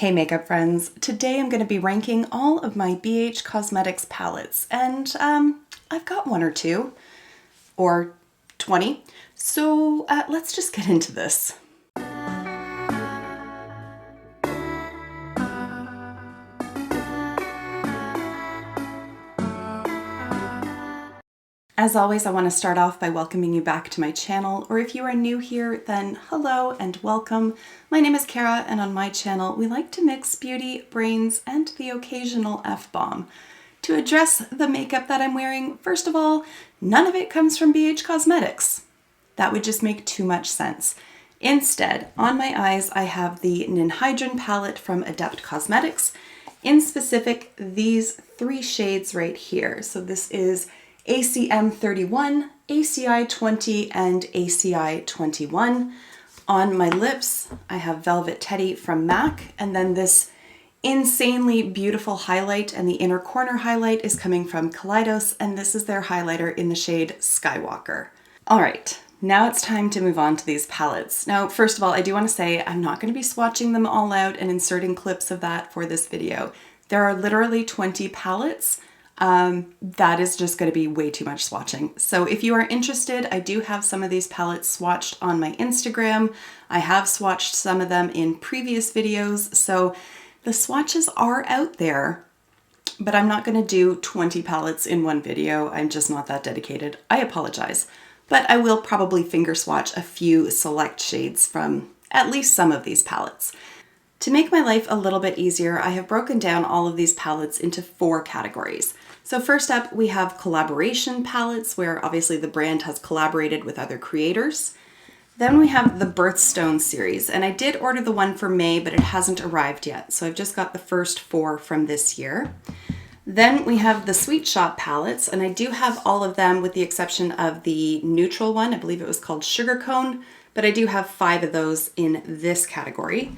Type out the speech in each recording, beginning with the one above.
Hey makeup friends, today I'm going to be ranking all of my BH Cosmetics palettes, and I've got one or two, or 20, so let's just get into this. As always, I want to start off by welcoming you back to my channel, or if you are new here, then hello and welcome. My name is Kara, and on my channel, we like to mix beauty, brains, and the occasional F-bomb. To address the makeup that I'm wearing, first of all, none of it comes from BH Cosmetics. That would just make too much sense. Instead, on my eyes, I have the hydrant palette from Adept Cosmetics. In specific, these three shades right here. So this is ACM 31, ACI 20, and ACI 21. On my lips, I have Velvet Teddy from MAC, and then this insanely beautiful highlight, and the inner corner highlight is coming from Kaleidos, and this is their highlighter in the shade Skywalker. All right, now it's time to move on to these palettes. Now, first of all, I do want to say I'm not going to be swatching them all out and inserting clips of that for this video. There are literally 20 palettes. That is just going to be way too much swatching. So if you are interested, I do have some of these palettes swatched on my Instagram. I have swatched some of them in previous videos, so the swatches are out there, but I'm not going to do 20 palettes in one video. I'm just not that dedicated. I apologize, but I will probably finger swatch a few select shades from at least some of these palettes. To make my life a little bit easier, I have broken down all of these palettes into 4 categories. So first up, we have collaboration palettes, where obviously the brand has collaborated with other creators. Then we have the Birthstone series, and I did order the one for May, but it hasn't arrived yet. So I've just got the first 4 from this year. Then we have the Sweet Shop palettes, and I do have all of them with the exception of the neutral one. I believe it was called Sugar Cone, but I do have 5 of those in this category.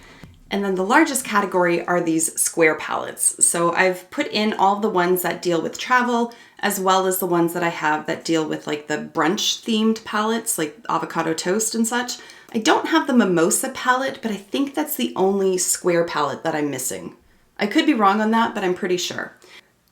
And then the largest category are these square palettes. So I've put in all the ones that deal with travel, as well as the ones that I have that deal with like the brunch themed palettes, like avocado toast and such. I don't have the mimosa palette, but I think that's the only square palette that I'm missing. I could be wrong on that, but I'm pretty sure.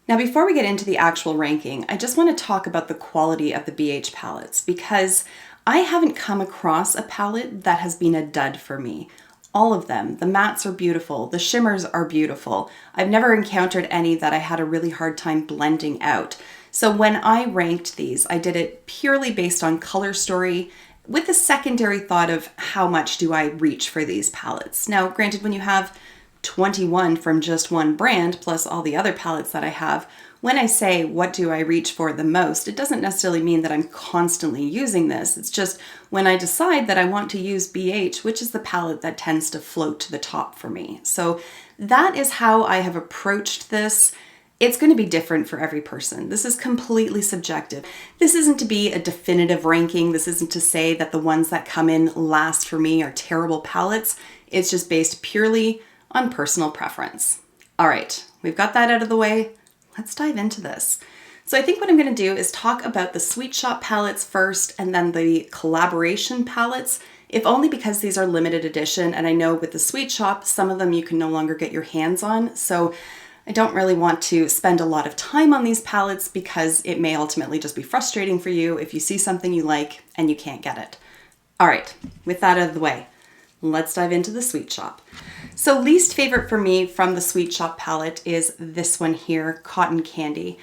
Now, before we get into the actual ranking, I just want to talk about the quality of the BH palettes, because I haven't come across a palette that has been a dud for me. All of them. The mattes are beautiful. The shimmers are beautiful. I've never encountered any that I had a really hard time blending out. So when I ranked these, I did it purely based on color story with a secondary thought of how much do I reach for these palettes. Now, granted, when you have 21 from just one brand plus all the other palettes that I have, when I say what do I reach for the most, it doesn't necessarily mean that I'm constantly using this. It's just when I decide that I want to use BH, which is the palette that tends to float to the top for me. So that is how I have approached this. It's going to be different for every person. This is completely subjective. This isn't to be a definitive ranking. This isn't to say that the ones that come in last for me are terrible palettes. It's just based purely on personal preference. All right, we've got that out of the way. Let's dive into this. So I think what I'm going to do is talk about the Sweet Shop palettes first, and then the collaboration palettes, if only because these are limited edition, and I know with the Sweet Shop, some of them you can no longer get your hands on, so I don't really want to spend a lot of time on these palettes because it may ultimately just be frustrating for you if you see something you like and you can't get it. All right, with that out of the way, let's dive into the Sweet Shop. So least favorite for me from the Sweet Shop palette is this one here, Cotton Candy.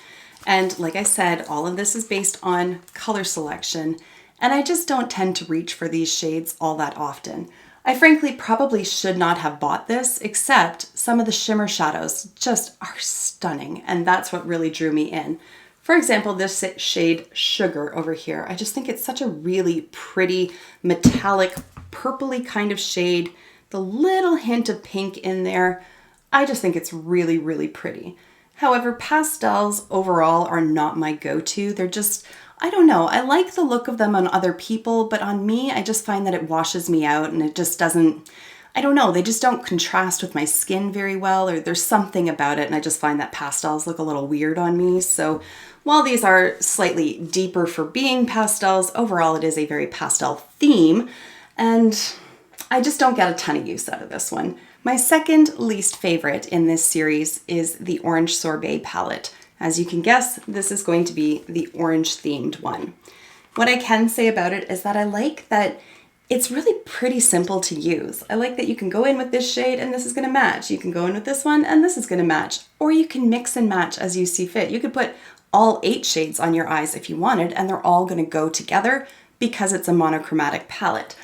And like I said, all of this is based on color selection, and I just don't tend to reach for these shades all that often. I frankly probably should not have bought this, except some of the shimmer shadows just are stunning, and that's what really drew me in. For example, this shade Sugar over here, I just think it's such a really pretty metallic purpley kind of shade. The little hint of pink in there, I just think it's really, really pretty. However, pastels overall are not my go-to. They're just, I don't know, I like the look of them on other people, but on me, I just find that it washes me out and it just doesn't, I don't know, they just don't contrast with my skin very well, or there's something about it, and I just find that pastels look a little weird on me. So while these are slightly deeper for being pastels, overall it is a very pastel theme, and I just don't get a ton of use out of this one. My second least favorite in this series is the Orange Sorbet palette. As you can guess, this is going to be the orange themed one. What I can say about it is that I like that it's really pretty simple to use. I like that you can go in with this shade and this is gonna match. You can go in with this one and this is gonna match. Or you can mix and match as you see fit. You could put all 8 shades on your eyes if you wanted, and they're all gonna go together because it's a monochromatic palette.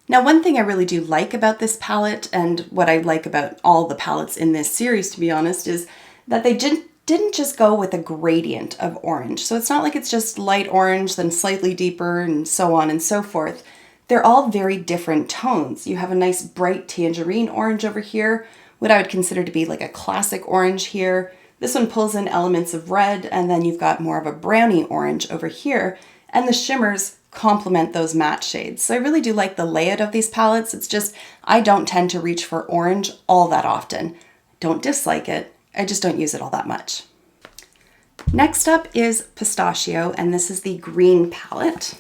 Now, one thing I really do like about this palette, and what I like about all the palettes in this series, to be honest, is that they didn't just go with a gradient of orange. So it's not like it's just light orange, then slightly deeper, and so on and so forth. They're all very different tones. You have a nice bright tangerine orange over here, what I would consider to be like a classic orange here. This one pulls in elements of red, and then you've got more of a brownie orange over here, and the shimmers complement those matte shades. So I really do like the layout of these palettes. It's just, I don't tend to reach for orange all that often. Don't dislike it, I just don't use it all that much. Next up is Pistachio, and this is the green palette.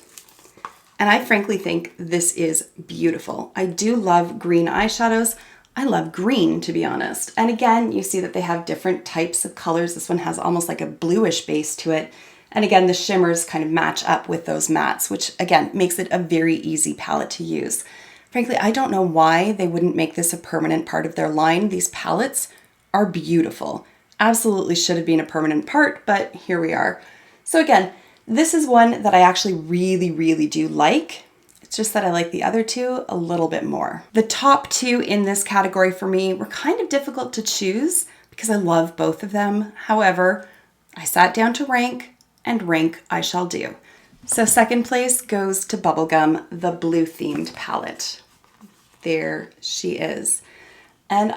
And I frankly think this is beautiful. I do love green eyeshadows. I love green, to be honest. And again, you see that they have different types of colors. This one has almost like a bluish base to it. And again, the shimmers kind of match up with those mattes, which again, makes it a very easy palette to use. Frankly, I don't know why they wouldn't make this a permanent part of their line. These palettes are beautiful. Absolutely should have been a permanent part, but here we are. So again, this is one that I actually really do like. It's just that I like the other two a little bit more. The top 2 in this category for me were kind of difficult to choose because I love both of them. However, I sat down to rank, and rank I shall do. So second place goes to Bubblegum, the blue themed palette. There she is. And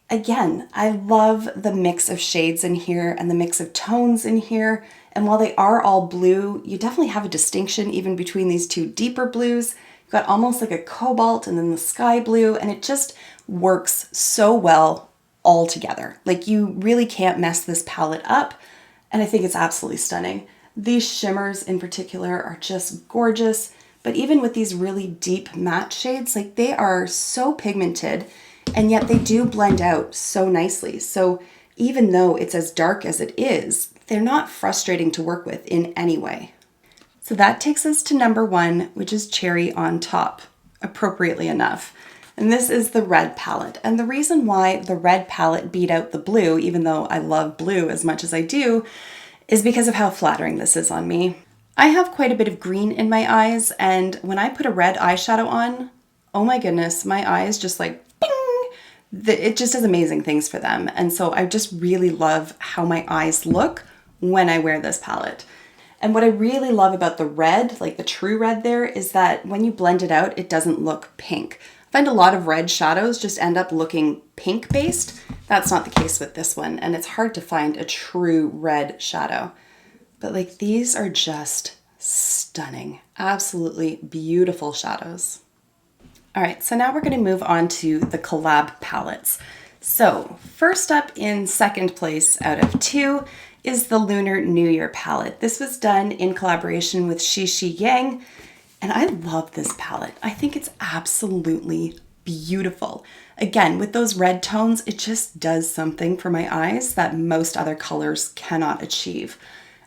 again, I love the mix of shades in here and the mix of tones in here. And while they are all blue, you definitely have a distinction even between these 2 deeper blues. You've got almost like a cobalt and then the sky blue, and it just works so well all together. Like, you really can't mess this palette up. And I think it's absolutely stunning. These shimmers in particular are just gorgeous, but even with these really deep matte shades, like, they are so pigmented, and yet they do blend out so nicely. So even though it's as dark as it is, they're not frustrating to work with in any way. So that takes us to number 1, which is Cherry on Top, appropriately enough. And this is the red palette. And the reason why the red palette beat out the blue, even though I love blue as much as I do, is because of how flattering this is on me. I have quite a bit of green in my eyes, and when I put a red eyeshadow on, oh my goodness, my eyes just like bing! It just does amazing things for them. And so I just really love how my eyes look when I wear this palette. And what I really love about the red, like the true red there, is that when you blend it out, it doesn't look pink. I find a lot of red shadows just end up looking pink based. That's not the case with this one, and it's hard to find a true red shadow. But like, these are just stunning, absolutely beautiful shadows. All right, so now we're going to move on to the collab palettes. So first up in second place out of 2 is the Lunar New Year palette. This was done in collaboration with Xi Yang, and I love this palette. I think it's absolutely beautiful. Again, with those red tones, it just does something for my eyes that most other colors cannot achieve.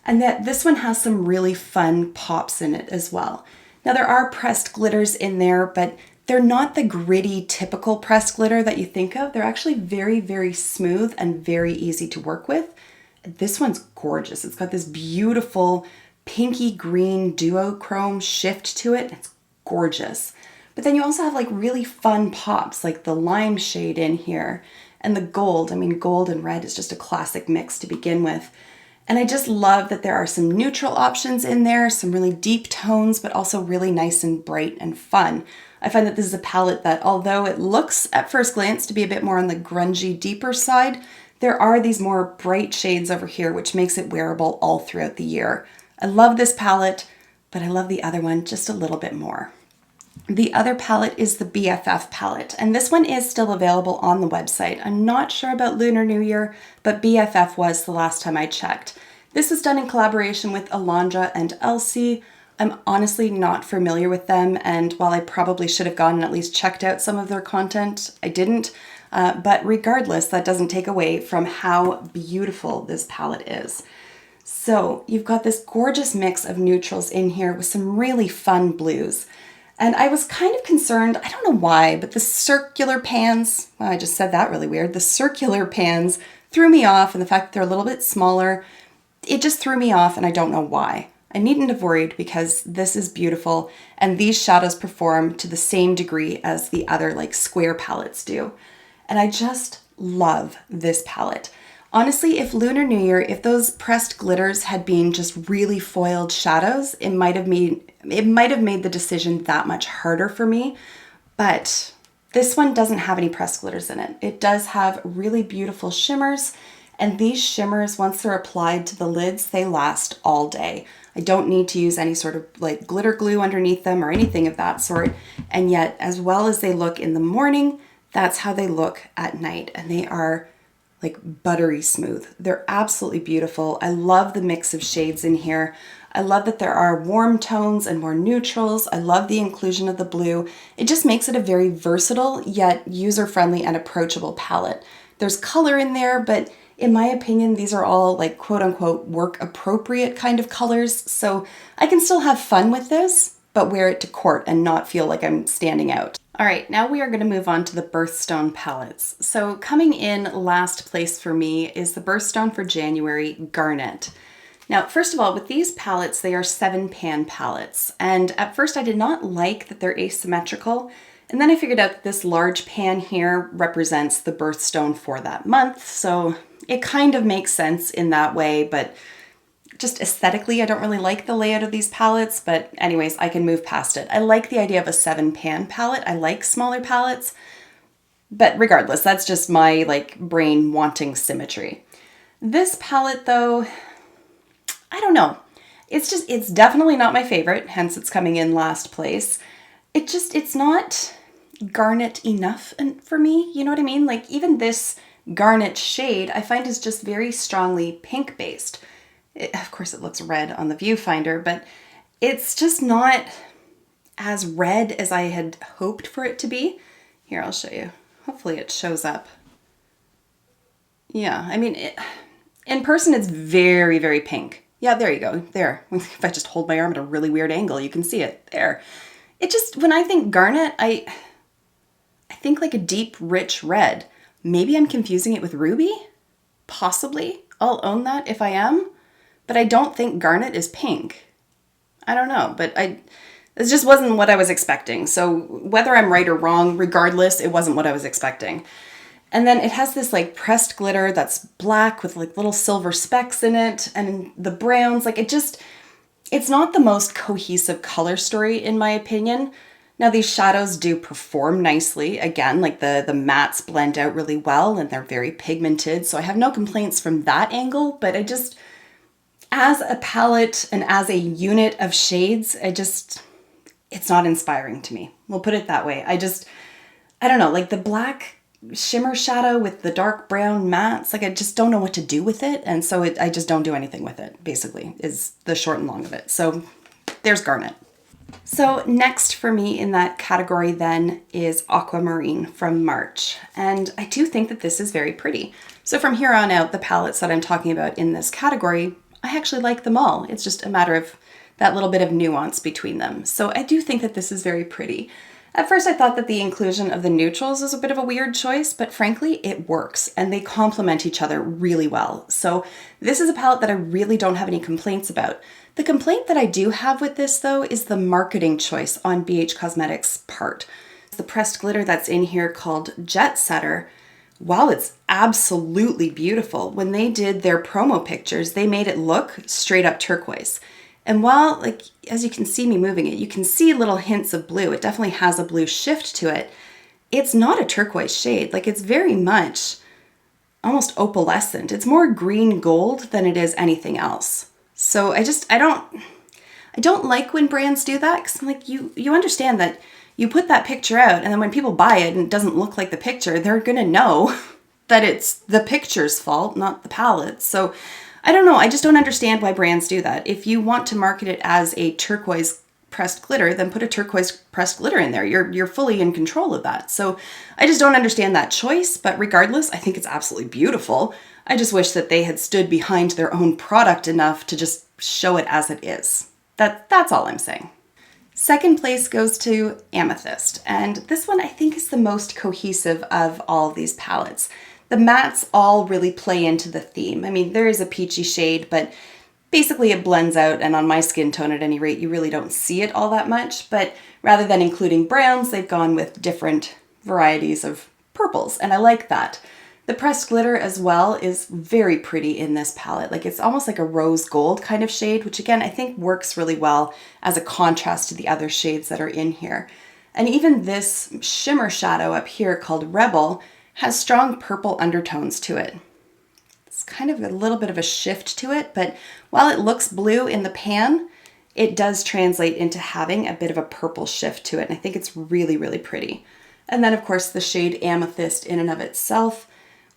And that this one has some really fun pops in it as well. Now, there are pressed glitters in there, but they're not the gritty, typical pressed glitter that you think of. They're actually very smooth and very easy to work with. This one's gorgeous. It's got this beautiful pinky green duochrome shift to it. It's gorgeous. But then you also have like really fun pops, like the lime shade in here and the gold. I mean, gold and red is just a classic mix to begin with. And I just love that there are some neutral options in there, some really deep tones, but also really nice and bright and fun. I find that this is a palette that, although it looks at first glance to be a bit more on the grungy, deeper side, there are these more bright shades over here, which makes it wearable all throughout the year. I love this palette, but I love the other one just a little bit more. The other palette is the BFF palette, and this one is still available on the website. I'm not sure about Lunar New Year, but BFF was the last time I checked. This was done in collaboration with Alondra and Elsie. I'm honestly not familiar with them, and while I probably should have gone and at least checked out some of their content, I didn't. But regardless, that doesn't take away from how beautiful this palette is. So you've got this gorgeous mix of neutrals in here with some really fun blues. And I was kind of concerned, I don't know why, but the circular pans, well, I just said that really weird, the circular pans threw me off, and the fact that they're a little bit smaller, it just threw me off, and I don't know why. I needn't have worried because this is beautiful, and these shadows perform to the same degree as the other like square palettes do. And I just love this palette. Honestly, if Lunar New Year, if those pressed glitters had been just really foiled shadows, it might have made the decision that much harder for me. But this one doesn't have any pressed glitters in it. It does have really beautiful shimmers, and these shimmers, once they're applied to the lids, they last all day. I don't need to use any sort of like glitter glue underneath them or anything of that sort. And yet, as well as they look in the morning, that's how they look at night. And they are like buttery smooth. They're absolutely beautiful. I love the mix of shades in here. I love that there are warm tones and more neutrals. I love the inclusion of the blue. It just makes it a very versatile yet user-friendly and approachable palette. There's color in there, but in my opinion, these are all like quote unquote work appropriate kind of colors. So I can still have fun with this, but wear it to court and not feel like I'm standing out. All right, now we are going to move on to the birthstone palettes. So coming in last place for me is the birthstone for January Garnet. Now, first of all, with these palettes, they are 7-pan palettes. And at first I did not like that they're asymmetrical. And then I figured out that this large pan here represents the birthstone for that month. So it kind of makes sense in that way, but just aesthetically, I don't really like the layout of these palettes, but anyways, I can move past it. I like the idea of a 7-pan palette. I like smaller palettes, but regardless, that's just my like brain wanting symmetry. This palette though, I don't know. It's definitely not my favorite, hence it's coming in last place. It's not garnet enough for me, you know what I mean? Like even this garnet shade I find is just very strongly pink based. Of course it looks red on the viewfinder, but it's just not as red as I had hoped for it to be. Here, I'll show you. Hopefully it shows up. Yeah, I mean, in person it's very, very pink. Yeah, there you go, there. If I just hold my arm at a really weird angle, you can see it, there. It just, when I think garnet, I think like a deep, rich red. Maybe I'm confusing it with ruby? Possibly. I'll own that if I am. But I don't think garnet is pink. I don't know, but this just wasn't what I was expecting. So whether I'm right or wrong, regardless, it wasn't what I was expecting. And then it has this like pressed glitter that's black with like little silver specks in it, and the browns, like it's not the most cohesive color story in my opinion. Now these shadows do perform nicely. Again, like the mattes blend out really well and they're very pigmented. So I have no complaints from that angle, but as a palette and as a unit of shades, it's not inspiring to me. We'll put it that way. I don't know, like the black shimmer shadow with the dark brown mattes, like I just don't know what to do with it. And so I just don't do anything with it, basically, is the short and long of it. So there's garnet. So next for me in that category then is aquamarine from March. And I do think that this is very pretty. So from here on out, the palettes that I'm talking about in this category, I actually like them all. It's just a matter of that little bit of nuance between them. So I do think that this is very pretty. At first I thought that the inclusion of the neutrals was a bit of a weird choice, but frankly it works and they complement each other really well. So this is a palette that I really don't have any complaints about. The complaint that I do have with this though is the marketing choice on BH Cosmetics' part. The pressed glitter that's in here called Jet Setter, while it's absolutely beautiful, when they did their promo pictures, they made it look straight up turquoise. And while, like, as you can see me moving it, you can see little hints of blue. It definitely has a blue shift to it. It's not a turquoise shade. Like, it's very much almost opalescent. It's more green gold than it is anything else. So I don't like when brands do that, because I'm like, you understand that you put that picture out and then when people buy it and it doesn't look like the picture, they're gonna know that it's the picture's fault, not the palette. So I don't know, I just don't understand why brands do that. If you want to market it as a turquoise pressed glitter, then put a turquoise pressed glitter in there. You're fully in control of that. So I just don't understand that choice, but regardless, I think it's absolutely beautiful. I just wish that they had stood behind their own product enough to just show it as it is. That's all I'm saying. Second place goes to Amethyst, and this one I think is the most cohesive of all of these palettes. The mattes all really play into the theme. I mean, there is a peachy shade, but basically it blends out, and on my skin tone at any rate, you really don't see it all that much. But rather than including browns, they've gone with different varieties of purples, and I like that. The pressed glitter as well is very pretty in this palette. Like, it's almost like a rose gold kind of shade, which again, I think works really well as a contrast to the other shades that are in here. And even this shimmer shadow up here called Rebel has strong purple undertones to it. It's kind of a little bit of a shift to it, but while it looks blue in the pan, it does translate into having a bit of a purple shift to it. And I think it's really, really pretty. And then of course the shade Amethyst in and of itself,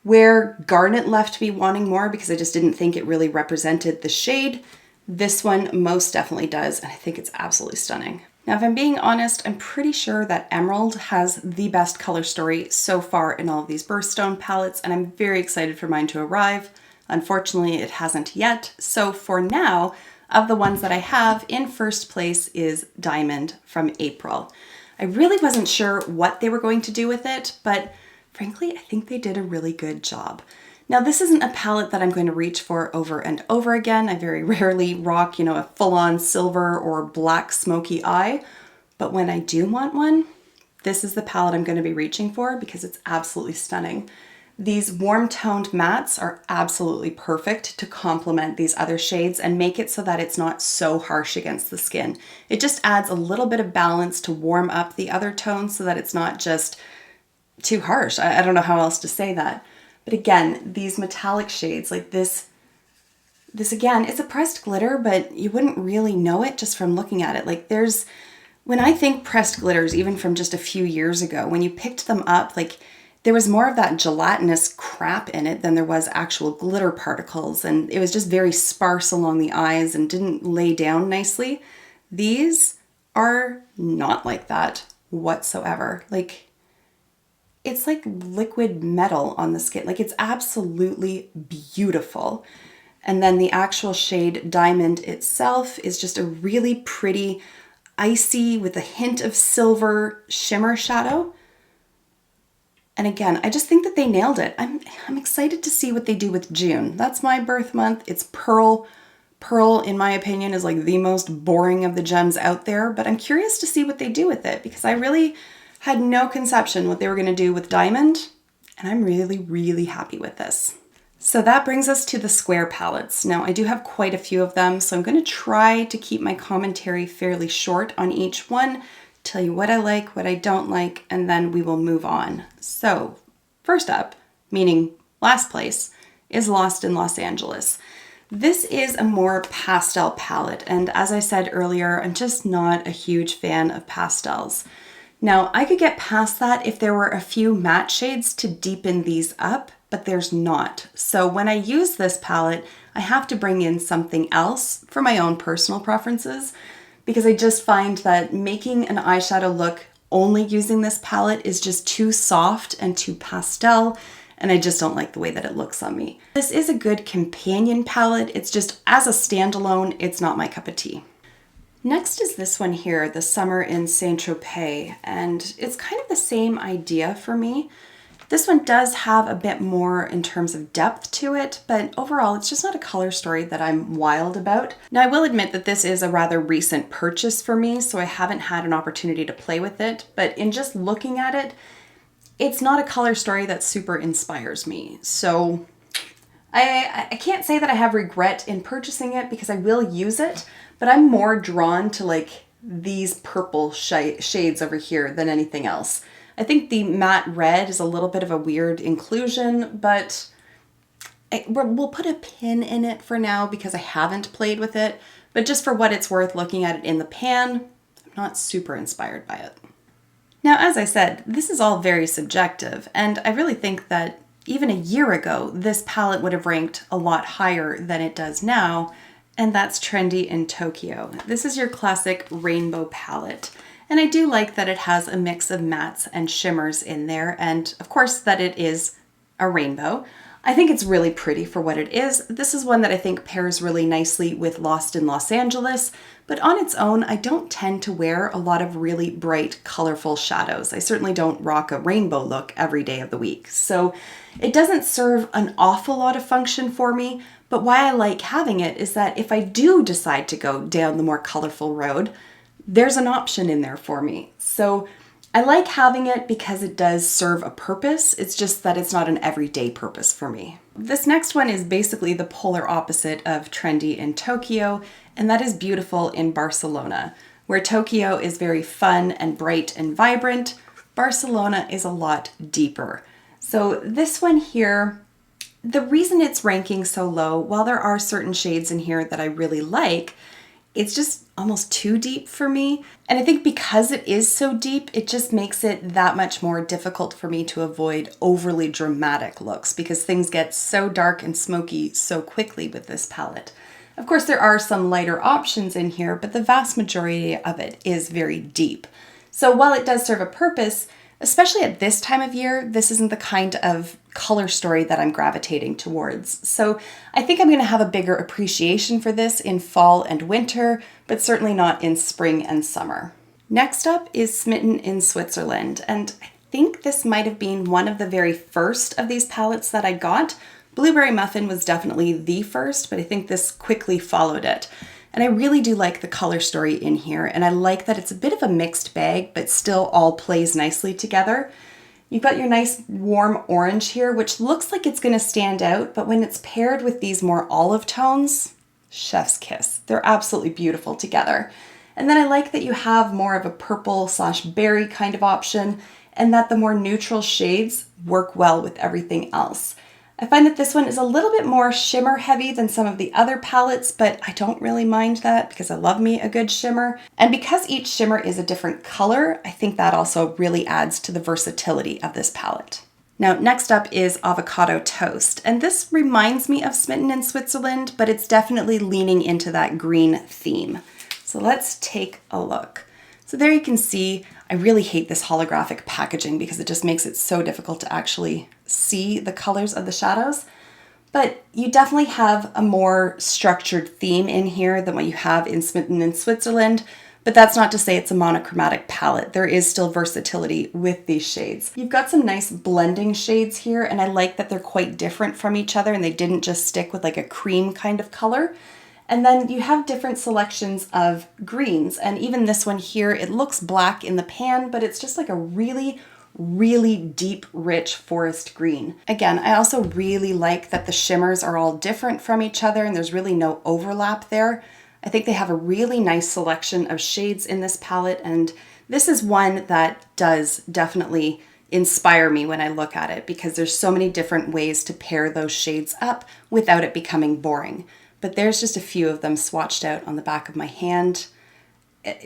where Garnet left me wanting more because I just didn't think it really represented the shade, this one most definitely does, and I think it's absolutely stunning. Now, if I'm being honest, I'm pretty sure that Emerald has the best color story so far in all of these birthstone palettes, and I'm very excited for mine to arrive. Unfortunately, it hasn't yet. So for now, of the ones that I have, in first place is Diamond from April. I really wasn't sure what they were going to do with it, but frankly, I think they did a really good job. Now, this isn't a palette that I'm going to reach for over and over again. I very rarely rock, a full-on silver or black smoky eye. But when I do want one, this is the palette I'm going to be reaching for because it's absolutely stunning. These warm-toned mattes are absolutely perfect to complement these other shades and make it so that it's not so harsh against the skin. It just adds a little bit of balance to warm up the other tones so that it's not just too harsh. I don't know how else to say that. But again, these metallic shades like this again, it's a pressed glitter, but you wouldn't really know it just from looking at it. Like when I think pressed glitters, even from just a few years ago, when you picked them up, like there was more of that gelatinous crap in it than there was actual glitter particles. And it was just very sparse along the eyes and didn't lay down nicely. These are not like that whatsoever. Like, it's like liquid metal on the skin. Like, it's absolutely beautiful. And then the actual shade Diamond itself is just a really pretty, icy with a hint of silver shimmer shadow. And again, I just think that they nailed it. I'm excited to see what they do with June. That's my birth month. It's Pearl. Pearl, in my opinion, is like the most boring of the gems out there, but I'm curious to see what they do with it because I really had no conception what they were going to do with Diamond, and I'm really, really happy with this. So that brings us to the square palettes. Now, I do have quite a few of them, so I'm going to try to keep my commentary fairly short on each one, tell you what I like, what I don't like, and then we will move on. So first up, meaning last place, is Lost in Los Angeles. This is a more pastel palette, and as I said earlier, I'm just not a huge fan of pastels. Now, I could get past that if there were a few matte shades to deepen these up, but there's not. So when I use this palette, I have to bring in something else for my own personal preferences because I just find that making an eyeshadow look only using this palette is just too soft and too pastel, and I just don't like the way that it looks on me. This is a good companion palette. It's just, as a standalone, it's not my cup of tea. Next is this one here, the Summer in Saint-Tropez, and it's kind of the same idea for me. This one does have a bit more in terms of depth to it, but overall it's just not a color story that I'm wild about. Now, I will admit that this is a rather recent purchase for me, so I haven't had an opportunity to play with it, but in just looking at it, it's not a color story that super inspires me. So I can't say that I have regret in purchasing it because I will use it, but I'm more drawn to like these purple shades over here than anything else. I think the matte red is a little bit of a weird inclusion, but we'll put a pin in it for now because I haven't played with it. But just for what it's worth looking at it in the pan, I'm not super inspired by it. Now, as I said, this is all very subjective, and I really think that even a year ago, this palette would have ranked a lot higher than it does now, and that's Trendy in Tokyo. This is your classic rainbow palette. And I do like that it has a mix of mattes and shimmers in there, and of course that it is a rainbow. I think it's really pretty for what it is. This is one that I think pairs really nicely with Lost in Los Angeles, but on its own, I don't tend to wear a lot of really bright, colorful shadows. I certainly don't rock a rainbow look every day of the week. So it doesn't serve an awful lot of function for me, but why I like having it is that if I do decide to go down the more colorful road, there's an option in there for me. So I like having it because it does serve a purpose. It's just that it's not an everyday purpose for me. This next one is basically the polar opposite of Trendy in Tokyo, and that is Beautiful in Barcelona. Where Tokyo is very fun and bright and vibrant, Barcelona is a lot deeper. So this one here, the reason it's ranking so low, while there are certain shades in here that I really like, it's just almost too deep for me. And I think because it is so deep, it just makes it that much more difficult for me to avoid overly dramatic looks because things get so dark and smoky so quickly with this palette. Of course, there are some lighter options in here, but the vast majority of it is very deep. So while it does serve a purpose, especially at this time of year, this isn't the kind of color story that I'm gravitating towards. So I think I'm going to have a bigger appreciation for this in fall and winter, but certainly not in spring and summer. Next up is Smitten in Switzerland, and I think this might have been one of the very first of these palettes that I got. Blueberry Muffin was definitely the first, but I think this quickly followed it. And I really do like the color story in here, and I like that it's a bit of a mixed bag, but still all plays nicely together. You've got your nice warm orange here, which looks like it's going to stand out, but when it's paired with these more olive tones, chef's kiss. They're absolutely beautiful together. And then I like that you have more of a purple/berry kind of option, and that the more neutral shades work well with everything else. I find that this one is a little bit more shimmer heavy than some of the other palettes, but I don't really mind that because I love me a good shimmer. And because each shimmer is a different color, I think that also really adds to the versatility of this palette. Now, next up is Avocado Toast, and this reminds me of Smitten in Switzerland, but it's definitely leaning into that green theme. So let's take a look. So there you can see, I really hate this holographic packaging because it just makes it so difficult to actually see the colors of the shadows. But you definitely have a more structured theme in here than what you have in Smitten in Switzerland. But that's not to say it's a monochromatic palette. There is still versatility with these shades. You've got some nice blending shades here, and I like that they're quite different from each other and they didn't just stick with like a cream kind of color. And then you have different selections of greens. And even this one here, it looks black in the pan, but it's just like a really, really deep, rich forest green. Again, I also really like that the shimmers are all different from each other and there's really no overlap there. I think they have a really nice selection of shades in this palette, and this is one that does definitely inspire me when I look at it because there's so many different ways to pair those shades up without it becoming boring. But there's just a few of them swatched out on the back of my hand.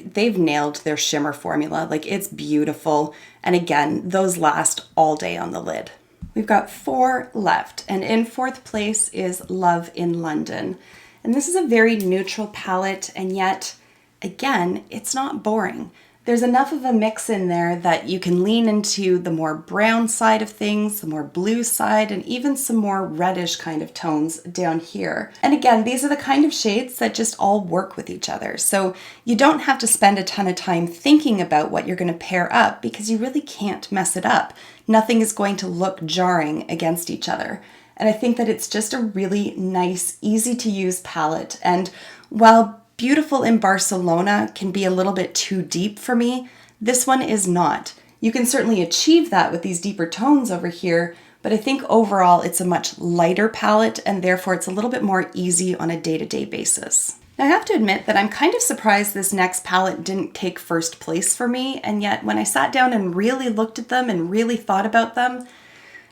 They've nailed their shimmer formula. Like, it's beautiful. And again, those last all day on the lid. We've got 4 left, and in 4th place is Love in London. And this is a very neutral palette, and yet, again, it's not boring. There's enough of a mix in there that you can lean into the more brown side of things, the more blue side, and even some more reddish kind of tones down here. And again, these are the kind of shades that just all work with each other. So you don't have to spend a ton of time thinking about what you're going to pair up because you really can't mess it up. Nothing is going to look jarring against each other. And I think that it's just a really nice, easy to use palette. And while Beautiful in Barcelona can be a little bit too deep for me, this one is not. You can certainly achieve that with these deeper tones over here, but I think overall it's a much lighter palette and therefore it's a little bit more easy on a day-to-day basis. Now I have to admit that I'm kind of surprised this next palette didn't take first place for me, and yet when I sat down and really looked at them and really thought about them,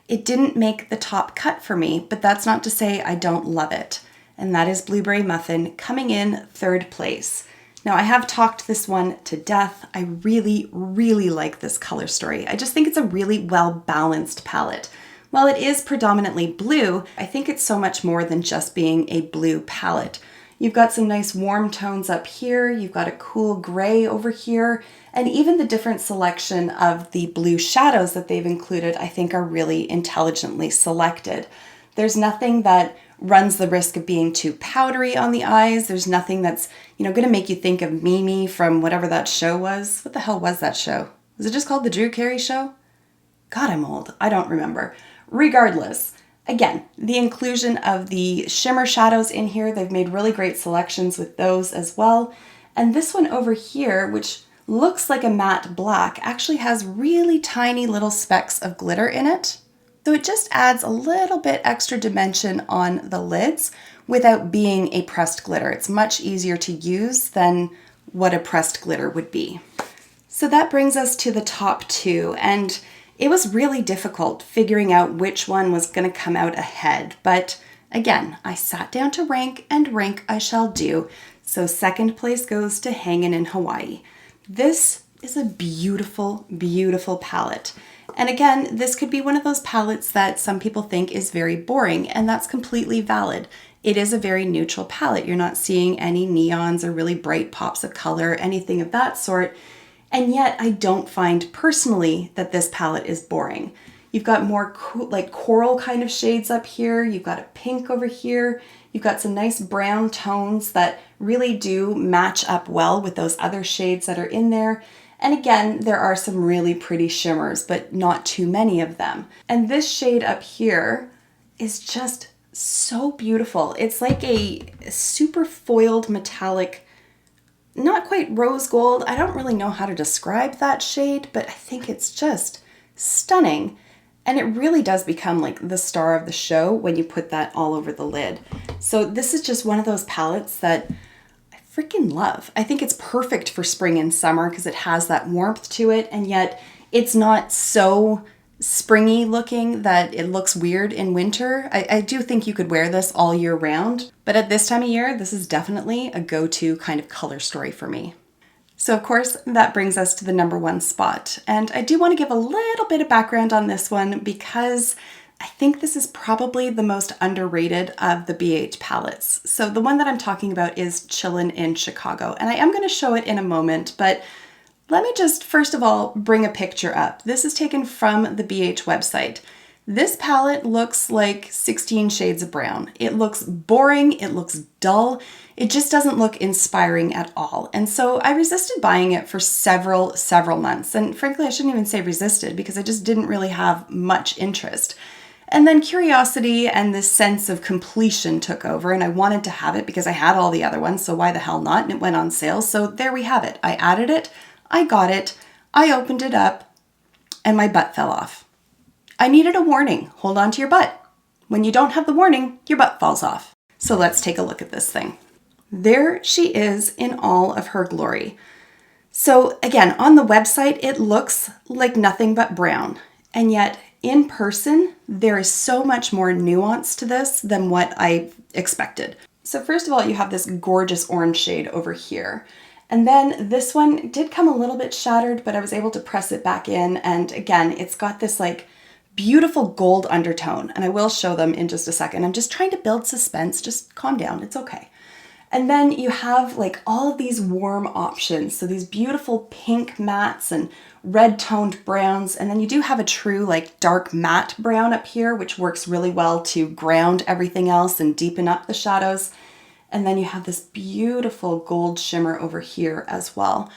it didn't make the top cut for me, but that's not to say I don't love it. And that is Blueberry Muffin, coming in 3rd place. Now I have talked this one to death. I really, really like this color story. I just think it's a really well-balanced palette. While it is predominantly blue, I think it's so much more than just being a blue palette. You've got some nice warm tones up here, you've got a cool gray over here, and even the different selection of the blue shadows that they've included I think are really intelligently selected. There's nothing that runs the risk of being too powdery on the eyes. There's nothing that's, going to make you think of Mimi from whatever that show was. What the hell was that show? Was it just called The Drew Carey Show? God, I'm old. I don't remember. Regardless, again, the inclusion of the shimmer shadows in here, they've made really great selections with those as well. And this one over here, which looks like a matte black, actually has really tiny little specks of glitter in it. So it just adds a little bit extra dimension on the lids without being a pressed glitter. It's much easier to use than what a pressed glitter would be. So that brings us to the top two, and it was really difficult figuring out which one was going to come out ahead. But again, I sat down to rank, and rank I shall do. So second place goes to Hangin' in Hawaii. This is a beautiful, beautiful palette. And again, this could be one of those palettes that some people think is very boring, and that's completely valid. It is a very neutral palette. You're not seeing any neons or really bright pops of color, anything of that sort. And yet I don't find personally that this palette is boring. You've got more like coral kind of shades up here. You've got a pink over here. You've got some nice brown tones that really do match up well with those other shades that are in there. And again, there are some really pretty shimmers, but not too many of them. And this shade up here is just so beautiful. It's like a super foiled metallic, not quite rose gold. I don't really know how to describe that shade, but I think it's just stunning. And it really does become like the star of the show when you put that all over the lid. So this is just one of those palettes that freaking love. I think it's perfect for spring and summer because it has that warmth to it, and yet it's not so springy looking that it looks weird in winter. I do think you could wear this all year round, but at this time of year, this is definitely a go-to kind of color story for me. So of course, that brings us to the number one spot. And I do want to give a little bit of background on this one because I think this is probably the most underrated of the BH palettes. So the one that I'm talking about is Chillin' in Chicago, and I am going to show it in a moment, but let me just first of all bring a picture up. This is taken from the BH website. This palette looks like 16 shades of brown. It looks boring, it looks dull, it just doesn't look inspiring at all. And so I resisted buying it for several months. And frankly, I shouldn't even say resisted because I just didn't really have much interest. And then curiosity and this sense of completion took over, and I wanted to have it because I had all the other ones, so why the hell not? And it went on sale, so there we have it. I added it, I got it, I opened it up, and my butt fell off. I needed a warning. Hold on to your butt. When you don't have the warning, your butt falls off. So let's take a look at this thing. There she is in all of her glory. So again, on the website, it looks like nothing but brown, and yet in person, there is so much more nuance to this than what I expected. So first of all, you have this gorgeous orange shade over here. And then this one did come a little bit shattered, but I was able to press it back in. And again, it's got this like beautiful gold undertone. And I will show them in just a second. I'm just trying to build suspense. Just calm down. It's okay. And then you have like all of these warm options. So these beautiful pink mattes and red toned browns. And then you do have a true like dark matte brown up here, which works really well to ground everything else and deepen up the shadows. And then you have this beautiful gold shimmer over here as well.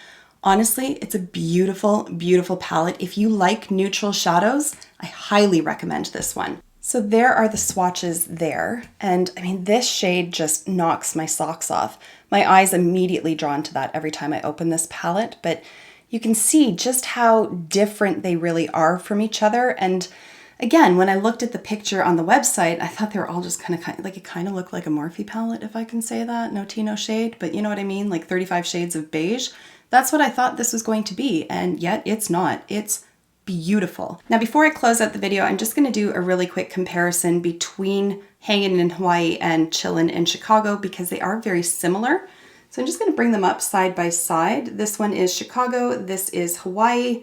Honestly, it's a beautiful, beautiful palette. If you like neutral shadows, I highly recommend this one. So there are the swatches there. And I mean, this shade just knocks my socks off. My eyes immediately drawn to that every time I open this palette, but you can see just how different they really are from each other. And again, when I looked at the picture on the website, I thought they were all just kind of like, it kind of looked like a Morphe palette, if I can say that. No tea, no shade, but you know what I mean? Like 35 shades of beige. That's what I thought this was going to be, and yet it's not. It's beautiful. Now, before I close out the video, I'm just going to do a really quick comparison between Hangin' in Hawaii and Chillin' in Chicago because they are very similar. So I'm just going to bring them up side by side. This one is Chicago, this is Hawaii.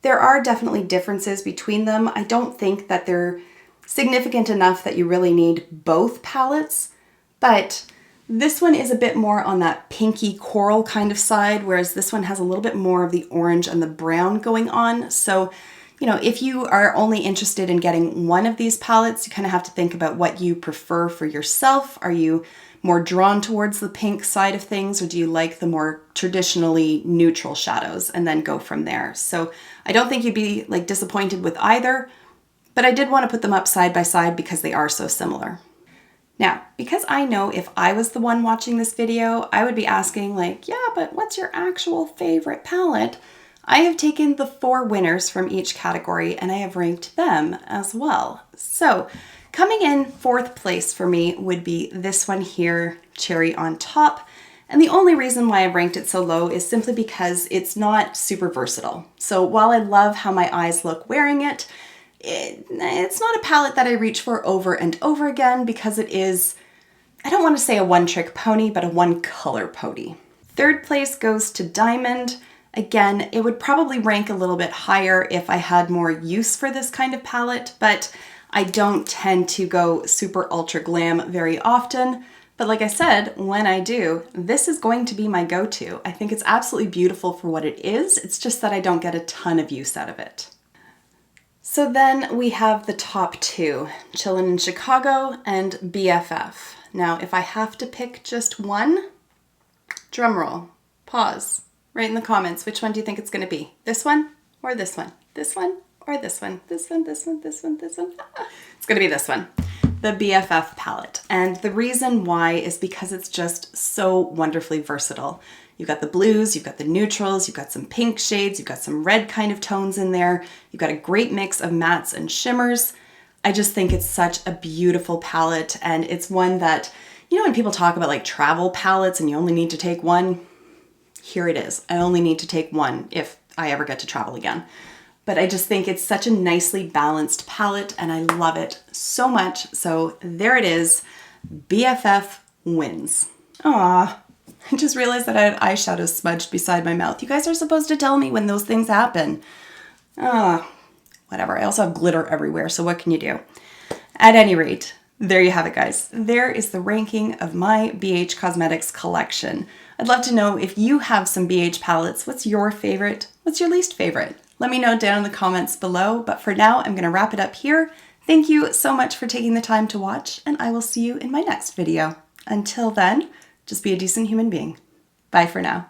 There are definitely differences between them. I don't think that they're significant enough that you really need both palettes, but this one is a bit more on that pinky coral kind of side, whereas this one has a little bit more of the orange and the brown going on. So, you know, if you are only interested in getting one of these palettes, you kind of have to think about what you prefer for yourself. Are you more drawn towards the pink side of things, or do you like the more traditionally neutral shadows, and then go from there? So I don't think you'd be like disappointed with either, but I did want to put them up side by side because they are so similar. Now, because I know if I was the one watching this video, I would be asking like, yeah, but what's your actual favorite palette? I have taken the 4 winners from each category and I have ranked them as well. So coming in 4th place for me would be this one here, Cherry on Top. And the only reason why I've ranked it so low is simply because it's not super versatile. So while I love how my eyes look wearing it, it's not a palette that I reach for over and over again because it is, I don't want to say a one-trick pony, but a one-color pony. 3rd place goes to Diamond. Again, it would probably rank a little bit higher if I had more use for this kind of palette, but I don't tend to go super ultra glam very often. But like I said, when I do, this is going to be my go-to. I think it's absolutely beautiful for what it is. It's just that I don't get a ton of use out of it. So then we have the top 2, Chillin' in Chicago and BFF. Now, if I have to pick just one, drum roll, pause, write in the comments, which one do you think it's going to be? This one or this one? This one or this one? This one, this one, this one, this one? It's going to be this one, the BFF palette. And the reason why is because it's just so wonderfully versatile. You've got the blues, you've got the neutrals, you've got some pink shades, you've got some red kind of tones in there. You've got a great mix of mattes and shimmers. I just think it's such a beautiful palette, and it's one that, you know, when people talk about like travel palettes and you only need to take one, here it is. I only need to take one if I ever get to travel again. But I just think it's such a nicely balanced palette and I love it so much. So there it is, BFF wins. Aww. I just realized that I had eyeshadow smudged beside my mouth. You guys are supposed to tell me when those things happen. Whatever. I also have glitter everywhere, so what can you do? At any rate, there you have it, guys. There is the ranking of my BH Cosmetics collection. I'd love to know if you have some BH palettes. What's your favorite? What's your least favorite? Let me know down in the comments below. But for now, I'm going to wrap it up here. Thank you so much for taking the time to watch, and I will see you in my next video. Until then, just be a decent human being. Bye for now.